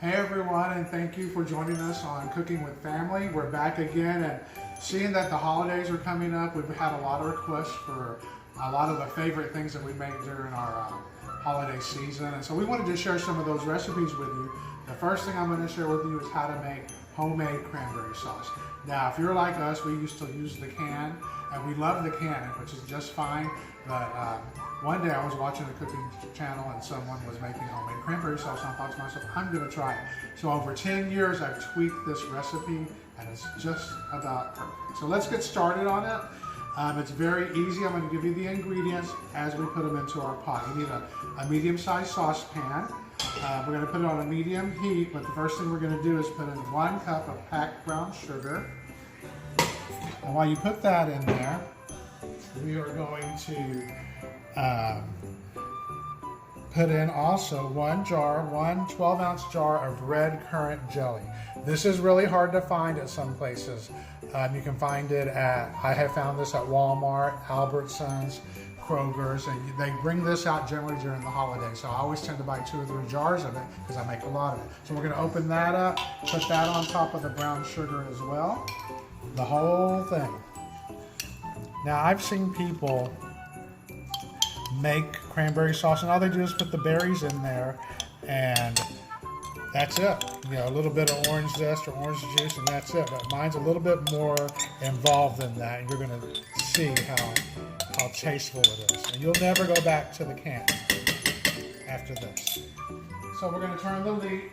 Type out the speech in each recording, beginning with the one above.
Hey everyone, and thank you for joining us on Cooking with Family. We're back again, and seeing that the holidays are coming up, we've had a lot of requests for a lot of the favorite things that we make during our holiday season. And so we wanted to share some of those recipes with you. The first thing I'm going to share with you is how to make homemade cranberry sauce. Now, if you're like us, we used to use the can, and we love the can, which is just fine. But one day I was watching a cooking channel and someone was making homemade cranberry sauce, and I thought to myself, I'm going to try it. So over 10 years, I've tweaked this recipe, and it's just about perfect. So let's get started on it. It's very easy. I'm going to give you the ingredients as we put them into our pot. You need a medium-sized saucepan. We're going to put it on a medium heat, but the first thing we're going to do is put in 1 cup of packed brown sugar. And while you put that in there, we are going to put in also one 12-ounce jar of red currant jelly. This is really hard to find at some places. You can find it I have found this at Walmart, Albertsons, Kroger's, and they bring this out generally during the holidays. So I always tend to buy 2 or 3 jars of it because I make a lot of it. So we're going to open that up, put that on top of the brown sugar as well. The whole thing. Now I've seen people make cranberry sauce and all they do is put the berries in there and that's it. You know, a little bit of orange zest or orange juice and that's it. But mine's a little bit more involved than that, and you're going to see how tasteful it is. And you'll never go back to the can after this. So we're going to turn the heat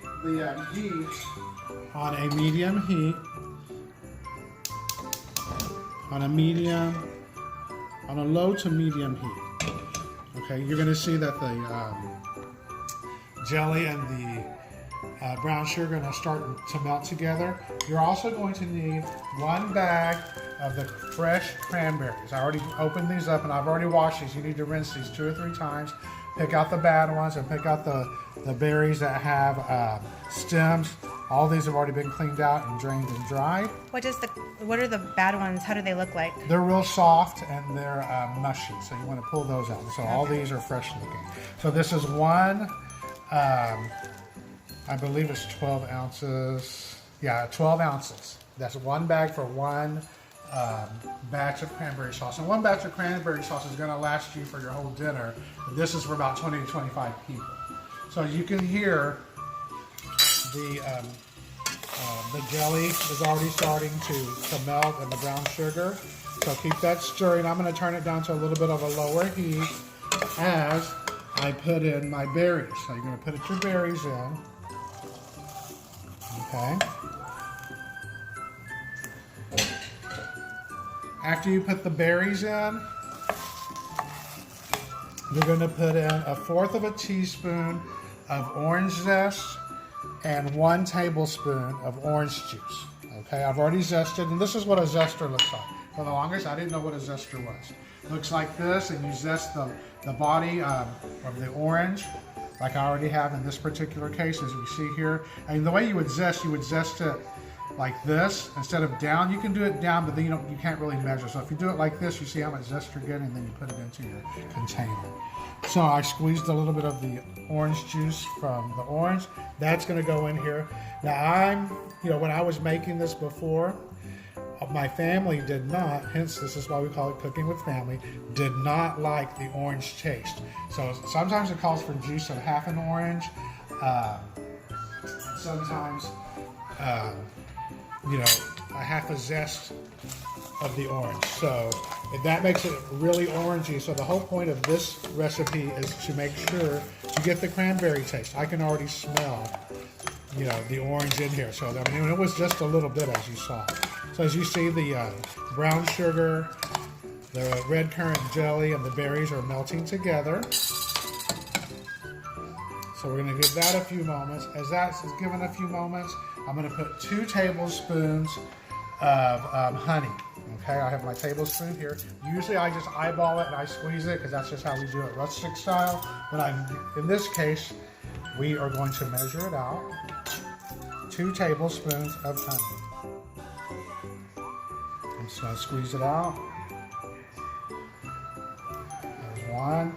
on a medium heat. On a low to medium heat. Okay, you're going to see that the jelly and the brown sugar are going to start to melt together. You're also going to need 1 bag of the fresh cranberries. I already opened these up and I've already washed these. You need to rinse these 2 or 3 times. Pick out the bad ones and pick out the berries that have stems. All these have already been cleaned out and drained and dried. What are the bad ones? How do they look like? They're real soft and they're mushy, so you want to pull those out. So all these are fresh looking. So this is one, I believe it's 12 ounces. Yeah, 12 ounces. That's 1 bag for 1 batch of cranberry sauce. And 1 batch of cranberry sauce is going to last you for your whole dinner. This is for about 20 to 25 people. So you can hear the jelly is already starting to melt in the brown sugar. So keep that stirring. I'm going to turn it down to a little bit of a lower heat as I put in my berries. So you're going to put your berries in. Okay. After you put the berries in, you're going to put in 1/4 of a teaspoon of orange zest and 1 tablespoon of orange juice. Okay, I've already zested, and this is what a zester looks like. For the longest, I didn't know what a zester was. It looks like this, and you zest the body of the orange, like I already have in this particular case, as we see here. And the way you would zest it like this instead of down. You can do it down, but then you can't really measure. So if you do it like this, you see how much zest you're getting, and then you put it into your container. So I squeezed a little bit of the orange juice from the orange. That's going to go in here. Now when I was making this before, my family did not, hence this is why we call it Cooking with Family, did not like the orange taste. So sometimes it calls for juice of half an orange. Sometimes, a half a zest of the orange. So that makes it really orangey. So the whole point of this recipe is to make sure you get the cranberry taste. I can already smell, the orange in here. So it was just a little bit, as you saw. So as you see, the brown sugar, the red currant jelly, and the berries are melting together. So we're going to give that a few moments. As that's given a few moments, I'm going to put 2 tablespoons of honey. Okay, I have my tablespoon here. Usually I just eyeball it and I squeeze it because that's just how we do it rustic style. But in this case, we are going to measure it out. 2 tablespoons of honey. I'm just going to squeeze it out. There's 1.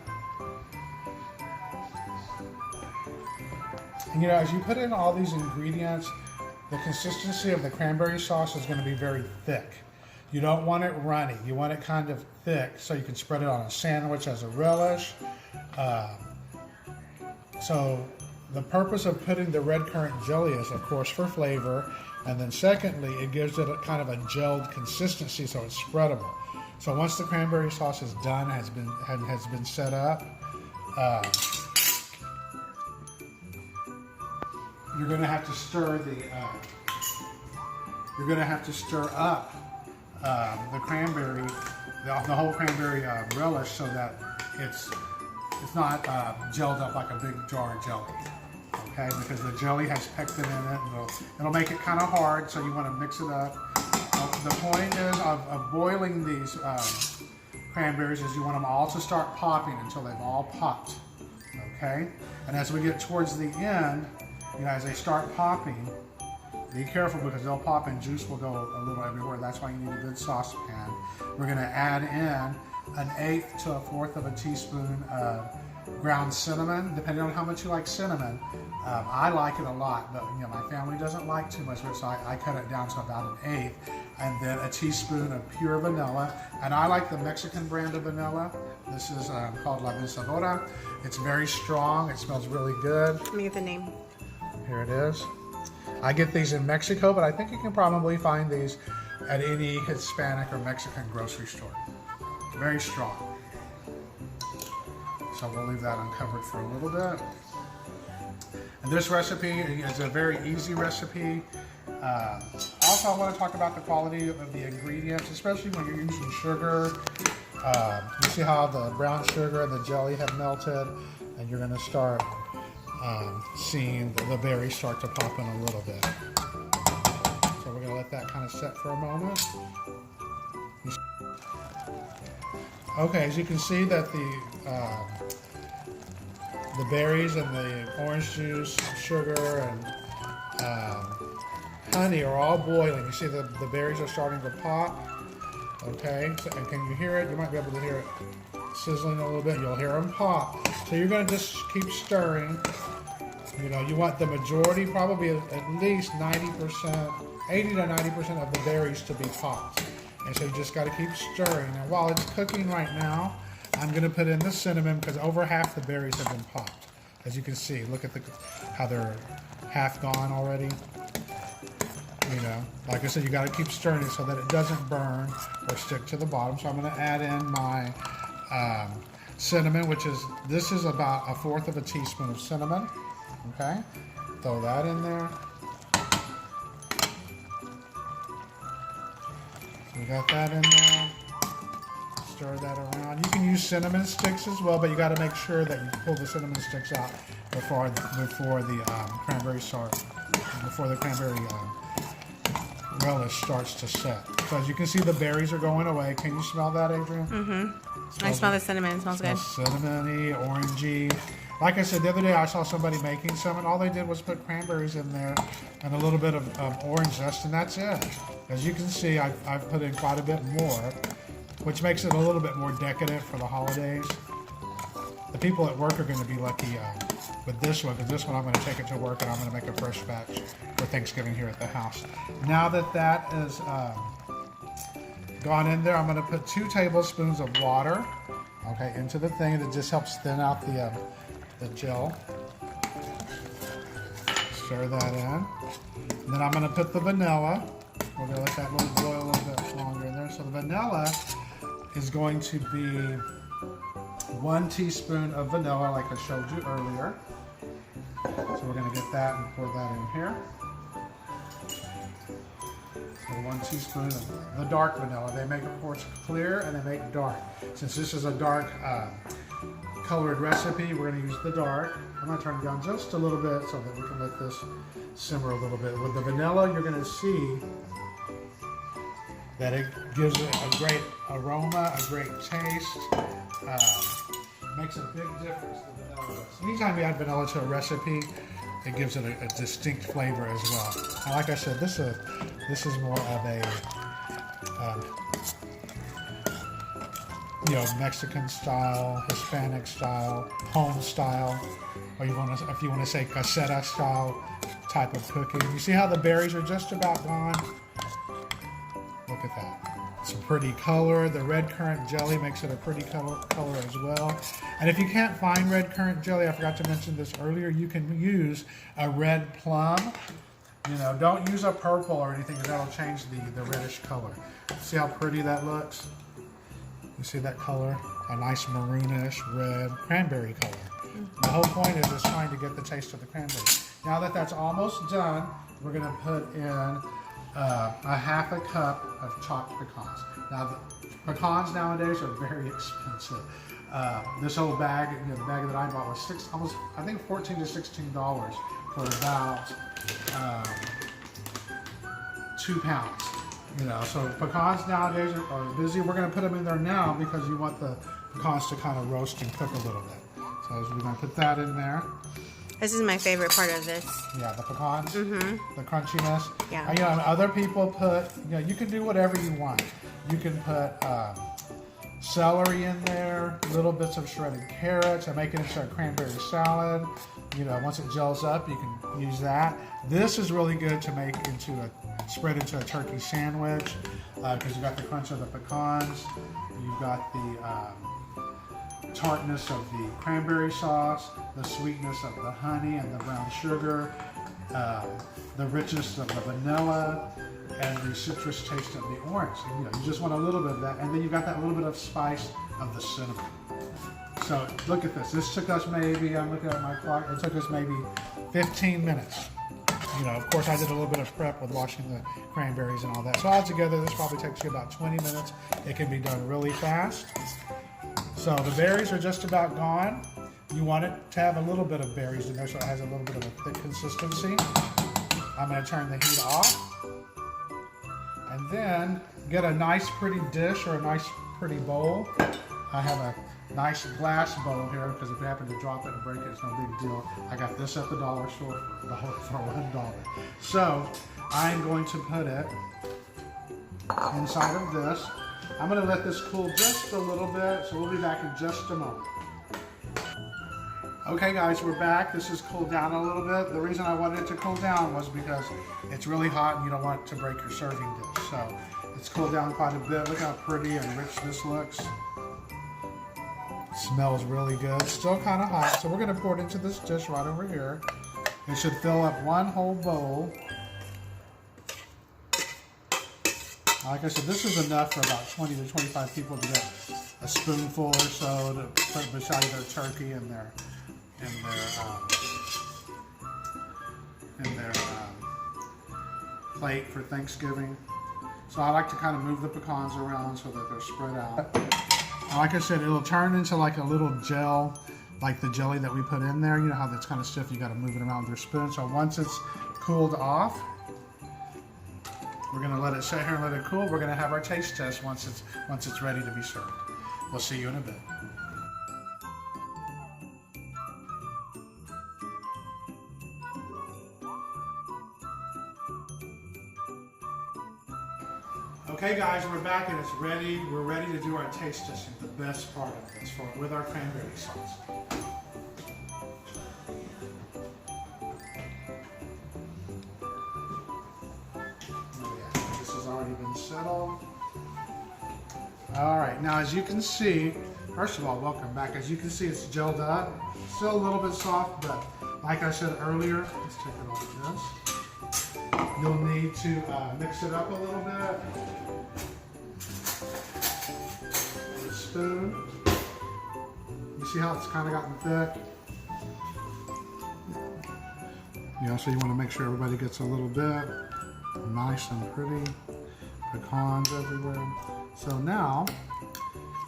And you know, as you put in all these ingredients, the consistency of the cranberry sauce is going to be very thick. You don't want it runny. You want it kind of thick so you can spread it on a sandwich as a relish. So the purpose of putting the red currant jelly is, of course, for flavor. And then secondly, it gives it a kind of a gelled consistency so it's spreadable. So once the cranberry sauce is done, has been set up, you're going to have to stir up the cranberry, the whole cranberry relish, so that it's not gelled up like a big jar of jelly. Okay, because the jelly has pectin in it, and it'll make it kind of hard. So you want to mix it up. The point is of boiling these cranberries is you want them all to start popping until they've all popped. Okay, and as we get towards the end, you know, as they start popping, be careful because they'll pop and juice will go a little everywhere. That's why you need a good saucepan. We're going to add in 1/8 to 1/4 of a teaspoon of ground cinnamon, depending on how much you like cinnamon. I like it a lot, but you know, my family doesn't like too much, so I cut it down to about 1/8. And then a teaspoon of pure vanilla. And I like the Mexican brand of vanilla. This is called La Vencedora. It's very strong. It smells really good. Let me get the name. Here it is. I get these in Mexico, but I think you can probably find these at any Hispanic or Mexican grocery store. Very strong. So we'll leave that uncovered for a little bit. And this recipe is a very easy recipe. Also, I want to talk about the quality of the ingredients, especially when you're using sugar. You see how the brown sugar and the jelly have melted, and you're going to start seeing the berries start to pop in a little bit. So we're going to let that kind of set for a moment. Okay, as you can see that the berries and the orange juice, sugar, and honey are all boiling. You see the berries are starting to pop. Okay, so, and can you hear it? You might be able to hear it sizzling a little bit. You'll hear them pop. So you're going to just keep stirring. You know, you want the majority, probably at least 90%, 80 to 90% of the berries to be popped. And so you just got to keep stirring. And while it's cooking right now, I'm going to put in the cinnamon because over half the berries have been popped. As you can see, look at how they're half gone already. You know, like I said, you got to keep stirring it so that it doesn't burn or stick to the bottom. So I'm going to add in my cinnamon, this is about 1/4 of a teaspoon of cinnamon. Okay, throw that in there. So we got that in there. Stir that around. You can use cinnamon sticks as well, but you got to make sure that you pull the cinnamon sticks out before the cranberry relish starts to set. So as you can see, the berries are going away. Can you smell that, Adrian? Mm-hmm. I smell the cinnamon. It smells good. Cinnamony, orangey. Like I said, the other day I saw somebody making some, and all they did was put cranberries in there and a little bit of orange zest, and that's it. As you can see, I've put in quite a bit more, which makes it a little bit more decadent for the holidays. The people at work are going to be lucky with this one, because this one I'm going to take it to work and I'm going to make a fresh batch for Thanksgiving here at the house. Now that is gone in there, I'm going to put 2 tablespoons of water, okay, into the thing. It just helps thin out the gel. Stir that in. And then I'm going to put the vanilla. We're going to let that boil a little bit longer in there. So the vanilla is going to be 1 teaspoon of vanilla, like I showed you earlier. So we're going to get that and pour that in here. So 1 teaspoon of the dark vanilla. They make, of course, clear and they make dark. Since this is a dark colored recipe, we're going to use the dark. I'm going to turn it down just a little bit so that we can let this simmer a little bit. With the vanilla, you're going to see that it gives it a great aroma, a great taste. Makes a big difference, the vanilla. Anytime you add vanilla to a recipe, it gives it a distinct flavor as well. And like I said, this is more of a Mexican style, Hispanic style, home style or if you want to say caseta style type of cooking. You see how the berries are just about gone? Look at that. It's a pretty color. The red currant jelly makes it a pretty color as well. And if you can't find red currant jelly, I forgot to mention this earlier, you can use a red plum. You know, don't use a purple or anything, because that'll change the reddish color. See how pretty that looks? You see that color? A nice maroonish red cranberry color. The whole point is just trying to get the taste of the cranberry. Now that that's almost done, we're going to put in a half a cup of chopped pecans. Now, the pecans nowadays are very expensive. This whole bag, the bag that I bought was almost, I think, $14 to $16 for about 2 pounds. You know, so pecans nowadays are busy. We're going to put them in there now because you want the pecans to kind of roast and cook a little bit. So we're going to put that in there. This is my favorite part of this. Yeah, the pecans, the crunchiness. Yeah. And, you know, and other people put, you know, you can do whatever you want. You can put celery in there, little bits of shredded carrots, and make it into a cranberry salad. You know, once it gels up, you can use that. This is really good to make spread into a turkey sandwich, because you got the crunch of the pecans, you've got the tartness of the cranberry sauce, the sweetness of the honey and the brown sugar, the richness of the vanilla, and the citrus taste of the orange. You know, you just want a little bit of that, and then you got that little bit of spice of the cinnamon. So look at this. This took us maybe, I'm looking at my clock, it took us maybe 15 minutes. You know, of course I did a little bit of prep with washing the cranberries and all that. So altogether this probably takes you about 20 minutes. It can be done really fast. So the berries are just about gone. You want it to have a little bit of berries in there so it has a little bit of a thick consistency. I'm going to turn the heat off. And then get a nice pretty dish or a nice pretty bowl. I have a nice glass bowl here because if you happen to drop it and break it, it's no big deal. I got this at the dollar store for $1. So I'm going to put it inside of this. I'm going to let this cool just a little bit, so we'll be back in just a moment. Okay guys, we're back. This has cooled down a little bit. The reason I wanted it to cool down was because it's really hot and you don't want it to break your serving dish. So it's cooled down quite a bit. Look how pretty and rich this looks. Smells really good. Still kind of hot, so we're going to pour it into this dish right over here. It should fill up one whole bowl. Like I said, this is enough for about 20 to 25 people to get a spoonful or so to put beside their turkey and their plate for Thanksgiving. So I like to kind of move the pecans around so that they're spread out. Like I said, it'll turn into like a little gel, like the jelly that we put in there. You know how that's kind of stiff, you got to move it around with your spoon. So once it's cooled off, we're going to let it sit here and let it cool. We're going to have our taste test once it's ready to be served. We'll see you in a bit. Okay guys, we're back and it's ready. We're ready to do our taste testing, the best part of this, with our cranberry sauce. This has already been settled. All right, now as you can see, first of all, welcome back. As you can see, it's gelled up. Still a little bit soft, but like I said earlier, let's take it like this. You'll need to mix it up a little bit. With a spoon. You see how it's kind of gotten thick? Yeah, so you want to make sure everybody gets a little bit. Nice and pretty. Pecans everywhere. So now,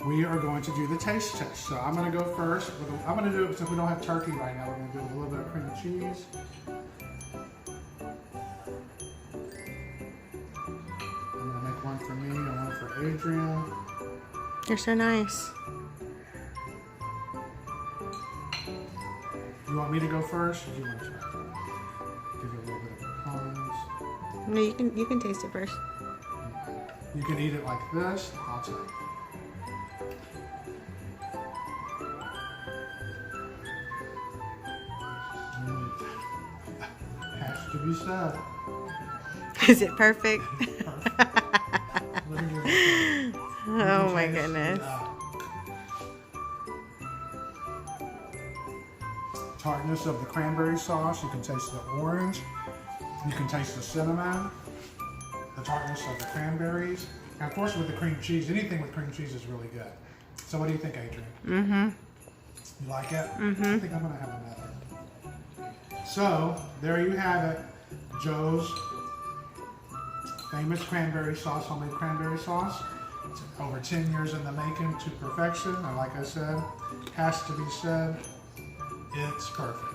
we are going to do the taste test. So I'm going to go first. I'm going to do it since we don't have turkey right now. We're going to do a little bit of cream of cheese. I'm going to make one for me and one for Adrian. They're so nice. You want me to go first, or do you want to try? Give you a little bit of pecans. No, you can taste it first. You can eat it like this. I'll tell you. to be said. Is it perfect? Perfect. Let me give it a- Oh my taste the, goodness. Tartness of the cranberry sauce. You can taste the orange. You can taste the cinnamon. The tartness of the cranberries. And of course with the cream cheese. Anything with cream cheese is really good. So what do you think, Adrian? Mm-hmm. You like it? Mm-hmm. I think I'm going to have another. So there you have it. Joe's famous cranberry sauce, homemade cranberry sauce. It's over 10 years in the making to perfection. And like I said, has to be said, it's perfect.